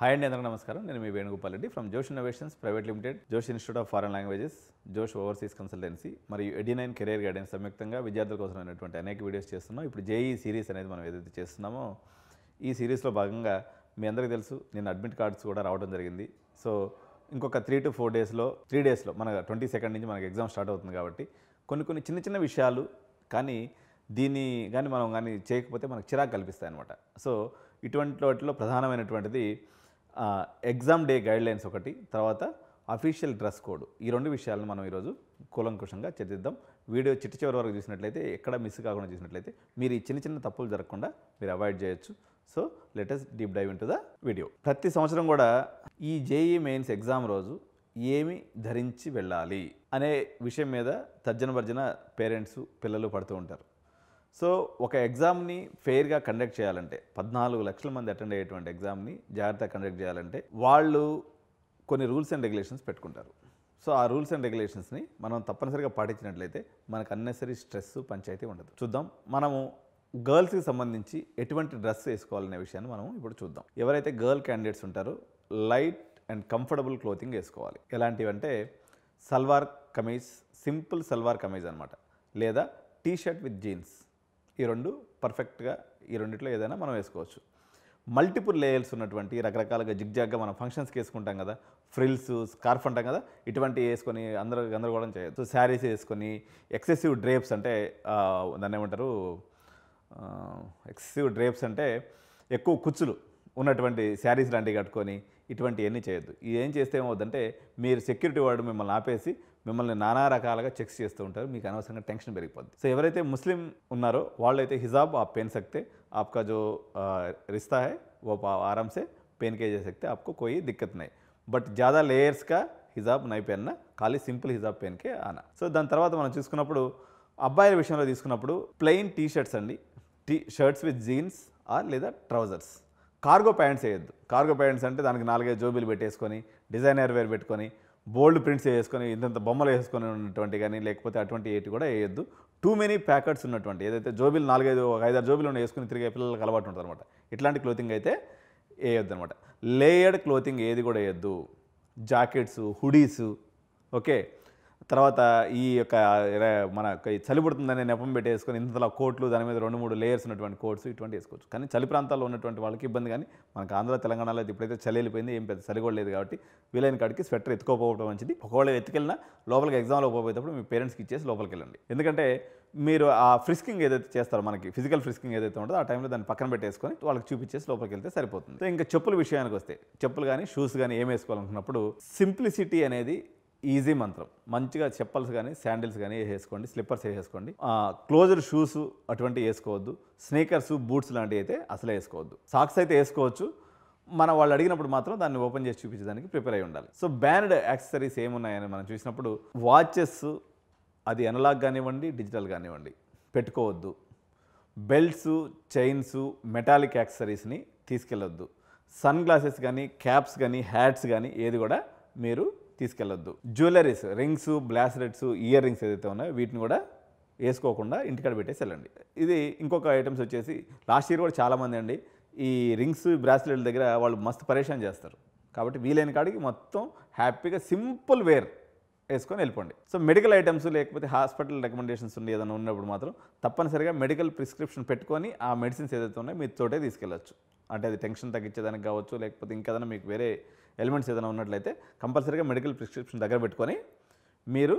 Hi అండి, అందరికీ నమస్కారం. నేను మీ వేణుగోపాల్ రెడ్డి ఫ్రమ్ జోష్ ఇన్నోవేషన్స్ ప్రైవేట్ లిమిటెడ్, జోష్ ఇన్స్టిట్యూట్ ఆఫ్ ఫారెన్ లాంగ్వేజెస్, జోష్ ఓవర్సీస్ కన్సల్టెన్సీ మరియు ఎడినైన్ కెరీర్ గైడెన్స్ సంయుక్తంగా విద్యార్థుల కోసమైనటువంటి అనేక వీడియోస్ చేస్తున్నాం. ఇప్పుడు జేఈ సిరీస్ అనేది మనం ఏదైతే చేస్తున్నామో ఈ సిరీస్లో భాగంగా మీ అందరికీ తెలుసు నేను అడ్మిట్ కార్డ్స్ కూడా రావడం జరిగింది. సో ఇంకొక 3 to 4 డేస్లో మన 22nd నుంచి మనకి ఎగ్జామ్ స్టార్ట్ అవుతుంది కాబట్టి కొన్ని చిన్న చిన్న విషయాలు కానీ దీన్ని కానీ మనం కానీ చేయకపోతే మనకు చిరాకు కల్పిస్తాయి అనమాట. సో ఇటువంటి వాటిలో ప్రధానమైనటువంటిది ఎగ్జామ్ డే గైడ్లైన్స్ ఒకటి, తర్వాత అఫీషియల్ డ్రెస్ కోడ్. ఈ రెండు విషయాలను మనం ఈరోజు కూలంకుషంగా చర్చిద్దాం. వీడియో చివరి వరకు చూసినట్లయితే ఎక్కడ మిస్ కాకుండా చూసినట్లయితే మీరు ఈ చిన్న తప్పులు జరగకుండా మీరు అవాయిడ్ చేయొచ్చు. So let us deep dive into the video. ప్రతి సంవత్సరం కూడా ఈ జేఈ మెయిన్స్ ఎగ్జామ్ రోజు ఏమి ధరించి వెళ్ళాలి అనే విషయం మీద తర్జన భర్జన పేరెంట్స్ పిల్లలు పడుతూ ఉంటారు. సో ఒక ఎగ్జామ్ని ఫెయిర్గా కండక్ట్ చేయాలంటే 14 లక్షల మంది అటెండ్ అయ్యేటువంటి ఎగ్జామ్ని జాగ్రత్తగా కండక్ట్ చేయాలంటే వాళ్ళు కొన్ని రూల్స్ అండ్ రెగ్యులేషన్స్ పెట్టుకుంటారు. సో ఆ రూల్స్ అండ్ రెగ్యులేషన్స్ని మనం తప్పనిసరిగా పాటించినట్లయితే మనకు అన్నెసరీ స్ట్రెస్ పంచాయతీ ఉండదు. చూద్దాం, మనము గర్ల్స్కి సంబంధించి ఎటువంటి డ్రెస్ వేసుకోవాలనే విషయాన్ని మనం ఇప్పుడు చూద్దాం. ఎవరైతే గర్ల్ క్యాండిడేట్స్ ఉంటారో లైట్ అండ్ కంఫర్టబుల్ క్లోతింగ్ వేసుకోవాలి. ఎలాంటివంటే సల్వార్ కమీజ్, సింపుల్ సల్వార్ కమీజ్ అనమాట, లేదా టీ షర్ట్ విత్ జీన్స్. ఈ రెండు పర్ఫెక్ట్గా, ఈ రెండిట్లో ఏదైనా మనం వేసుకోవచ్చు. మల్టిపుల్ లేయర్స్ ఉన్నటువంటి రకరకాలుగా జిగ్జాగ్గా మనం ఫంక్షన్స్కి వేసుకుంటాం కదా, ఫ్రిల్స్, స్కార్ఫ్ అంటాం కదా, ఇటువంటి వేసుకొని గందరగోళం చేయొచ్చు. సో శారీస్ వేసుకొని ఎక్సెసివ్ డ్రేప్స్ అంటే దాన్ని ఏమంటారు, ఎక్సెసివ్ డ్రేప్స్ అంటే ఎక్కువ కుచ్చులు ఉన్నటువంటి శారీస్ లాంటివి కట్టుకొని ఇటువంటివన్నీ చేయొద్దు. ఇదేం చేస్తే ఏమవుతుందంటే మీరు సెక్యూరిటీ వాడు మిమ్మల్ని ఆపేసి మిమ్మల్ని నానా రకాలుగా చెక్స్ చేస్తూ ఉంటారు, మీకు అనవసరంగా టెన్షన్ పెరిగిపోద్ది. సో ఎవరైతే ముస్లిం ఉన్నారో వాళ్ళైతే హిజాబ్ आप पहन सकते, आपका जो रिश्ता है वो आराम से पहन के जा सकते, आपको कोई दिक्कत नहीं. बट ज़्यादा लेयर्स का హిజాబ్ నై పెన్నా, ఖాళీ సింపుల్ హిజాబ్ పెన్కే ఆనా. సో దాని తర్వాత మనం చూసుకున్నప్పుడు అబ్బాయిల విషయంలో తీసుకున్నప్పుడు ప్లెయిన్ టీ షర్ట్స్ అండి, షర్ట్స్ విత్ జీన్స్ లేదా ట్రౌజర్స్. కార్గో ప్యాంట్స్ వేయద్దు. కార్గో ప్యాంట్స్ అంటే దానికి 4-5 జోబీలు పెట్టేసుకొని డిజైనర్ వేర్ పెట్టుకొని బోల్డ్ ప్రింట్స్ వేసుకొని ఇంత బొమ్మలు వేసుకొని ఉన్నటువంటి కానీ లేకపోతే అటువంటి ఏటి కూడా వేయొద్దు. టూ మెనీ ప్యాకెట్స్ ఉన్నటువంటి ఏదైతే జోబీలు 4-5 జోబీలు వేసుకుని తిరిగే పిల్లలకు అలవాటు ఉంటుంది అనమాట, ఇట్లాంటి క్లోతింగ్ అయితే వేయొద్దు అనమాట. లేయర్డ్ క్లోతింగ్ ఏది కూడా వేయద్దు. Jackets, hoodies, okay. తర్వాత ఈ యొక్క మన చలి పుడుతుందనే నెపం పెట్టేసుకొని ఇంతలా కోట్లు, దాని మీద 2-3 లేయర్స్ ఉన్నటువంటి కోట్స్ ఇటువంటి వేసుకోవచ్చు. కానీ చలి ప్రాంతాల్లో ఉన్నటువంటి వాళ్ళకి ఇబ్బంది. కానీ మనకు ఆంధ్ర తెలంగాణలో ఇప్పుడైతే చలి వెళ్ళిపోయింది, ఏం పెద్ద చలి కూడా లేదు కాబట్టి వీలైన కాడికి స్వెటర్ ఎత్తుకోపోవడం మంచిది. ఒకవేళ ఎత్తుకెళ్ళినా లోపలికి ఎగ్జామ్లో పోయేటప్పుడు మీ పేరెంట్స్కి ఇచ్చేసి లోపలికి వెళ్ళండి. ఎందుకంటే మీరు ఆ ఫ్రిస్కింగ్ ఏదైతే చేస్తారో, మనకి ఫిజికల్ ఫ్రిస్కింగ్ ఏదైతే ఉంటుందో ఆ టైంలో దాన్ని పక్కన పెట్టేసుకొని వాళ్ళకి చూపించేసి లోపలికి వెళ్తే సరిపోతుంది. సో ఇంకా చెప్పుల విషయానికి వస్తే చెప్పులు కానీ షూస్ కానీ ఏం వేసుకోవాలనుకున్నప్పుడు సింప్లిసిటీ అనేది ఈజీ మంత్రం. మంచిగా చెప్పల్స్ కానీ శాండిల్స్ కానీ వేసుకోండి, స్లిప్పర్స్ వేసుకోండి. క్లోజ్డ్ షూస్ అటువంటి వేసుకోవద్దు. స్నేకర్స్, బూట్స్ లాంటివి అయితే అసలే వేసుకోవద్దు. సాక్స్ అయితే వేసుకోవచ్చు, మన వాళ్ళు అడిగినప్పుడు మాత్రం దాన్ని ఓపెన్ చేసి చూపించడానికి ప్రిపేర్ అయి ఉండాలి. సో బ్యాండ్ యాక్సెసరీస్ ఏమున్నాయని మనం చూసినప్పుడు వాచెస్, అది అనలాగ్ కానివ్వండి డిజిటల్ కానివ్వండి, పెట్టుకోవద్దు. బెల్ట్స్, చైన్స్, మెటాలిక్ యాక్సెసరీస్ని తీసుకెళ్ళొద్దు. సన్ గ్లాసెస్ కానీ, క్యాప్స్ కానీ, హ్యాట్స్ కానీ ఏది కూడా మీరు తీసుకెళ్ళొద్దు. Jewelleries, rings, bracelets, earrings ఏదైతే ఉన్నాయో వీటిని కూడా వేసుకోకుండా ఇంటికాడ పెట్టేసి వెళ్ళండి. ఇది ఇంకొక ఐటమ్స్ వచ్చేసి లాస్ట్ ఇయర్ కూడా చాలామంది అండి ఈ రింగ్స్, బ్రాస్లెట్ల దగ్గర వాళ్ళు మస్తు పరేషాన్ చేస్తారు. కాబట్టి వీలైన కాడికి మొత్తం హ్యాపీగా సింపుల్ వేర్ వేసుకొని వెళ్ళిపోండి. సో మెడికల్ ఐటమ్స్ లేకపోతే హాస్పిటల్ రికమెండేషన్స్ ఉండి ఏదైనా ఉన్నప్పుడు మాత్రం తప్పనిసరిగా మెడికల్ ప్రిస్క్రిప్షన్ పెట్టుకొని ఆ మెడిసిన్స్ ఏదైతే ఉన్నాయో మీ తోటే తీసుకెళ్ళచ్చు. అంటే అది టెన్షన్ తగ్గించేదానికి కావచ్చు, లేకపోతే ఇంకేదైనా మీకు వేరే ఎలిమెంట్స్ ఏదైనా ఉన్నట్లయితే కంపల్సరీగా మెడికల్ ప్రిస్క్రిప్షన్ దగ్గర పెట్టుకొని మీరు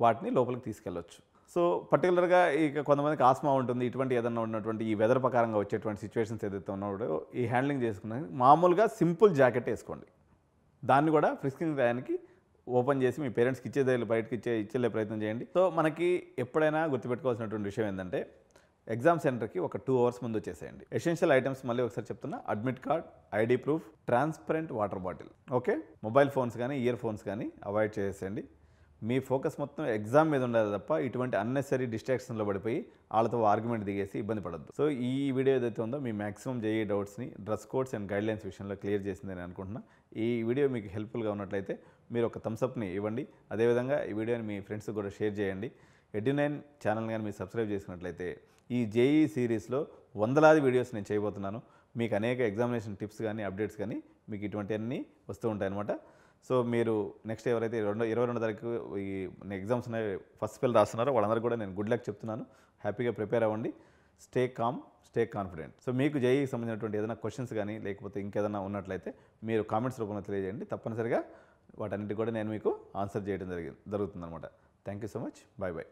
వాటిని లోపలికి తీసుకెళ్ళవచ్చు. సో పర్టికులర్గా ఇక కొంతమందికి ఆస్మా ఉంటుంది, ఇటువంటి ఏదైనా ఉన్నటువంటి ఈ వెదర్ ప్రకారంగా వచ్చేటువంటి సిచ్యువేషన్స్ ఏదైతే ఉన్నాడో ఈ హ్యాండ్లింగ్ చేసుకున్నాక మామూలుగా సింపుల్ జాకెట్ వేసుకోండి. దాన్ని కూడా ఫ్రిస్కింగ్ టయానికి ఓపెన్ చేసి మీ పేరెంట్స్కి బయటకి ఇచ్చే ప్రయత్నం చేయండి. సో మనకి ఎప్పుడైనా గుర్తుపెట్టుకోవాల్సినటువంటి విషయం ఏంటంటే ఎగ్జామ్ సెంటర్కి ఒక 2 hours ముందు వచ్చేసేయండి. ఎసెన్షియల్ ఐటమ్స్ మళ్ళీ ఒకసారి చెప్తున్నా, admit card, ID proof, transparent water bottle, okay. Mobile phones కానీ ఇయర్ ఫోన్స్ కానీ అవాయిడ్ చేసేయండి. మీ ఫోకస్ మొత్తం ఎగ్జామ్ మీద ఉండాలి తప్ప ఇటువంటి అన్నెసరీ డిస్ట్రాక్షన్లో పడిపోయి వాళ్ళతో ఆర్గ్యుమెంట్ దిగేసి ఇబ్బంది పడద్దు. సో ఈ వీడియో ఏదైతే ఉందో మీ మ్యాక్సిమం జేఈ డౌట్స్ని డ్రెస్ కోడ్స్ అండ్ గైడ్లైన్స్ విషయంలో క్లియర్ చేసిందని అనుకుంటున్నా. ఈ వీడియో మీకు హెల్ప్ఫుల్గా ఉన్నట్లయితే మీరు ఒక థమ్స్అప్ని ఇవ్వండి. అదేవిధంగా ఈ వీడియోని మీ ఫ్రెండ్స్కి కూడా షేర్ చేయండి. ఎడ్యునైన్ ఛానల్ కానీ మీరు సబ్స్క్రైబ్ చేసినట్లయితే ఈ జేఈ సిరీస్లో వందలాది వీడియోస్ నేను చేయబోతున్నాను. మీకు అనేక ఎగ్జామినేషన్ టిప్స్ కానీ అప్డేట్స్ కానీ మీకు ఇటువంటివన్నీ వస్తూ ఉంటాయన్నమాట. సో మీరు నెక్స్ట్ ఎవరైతే 22 తారీఖు ఈ ఎగ్జామ్స్ ఉన్నాయి, ఫస్ట్ స్పెల్ రాస్తున్నారో వాళ్ళందరూ కూడా నేను గుడ్ లక్ చెప్తున్నాను. హ్యాపీగా ప్రిపేర్ అవ్వండి. Stay calm, stay confident. So మీకు జేఈకి సంబంధించినటువంటి ఏదైనా క్వశ్చన్స్ కానీ లేకపోతే ఇంకేదైనా ఉన్నట్లయితే మీరు కామెంట్స్ రూపంలో తెలియజేయండి. తప్పనిసరిగా వాటన్నిటి కూడా నేను మీకు ఆన్సర్ చేయడం జరుగుతుందన్నమాట. Thank you so much. Bye bye.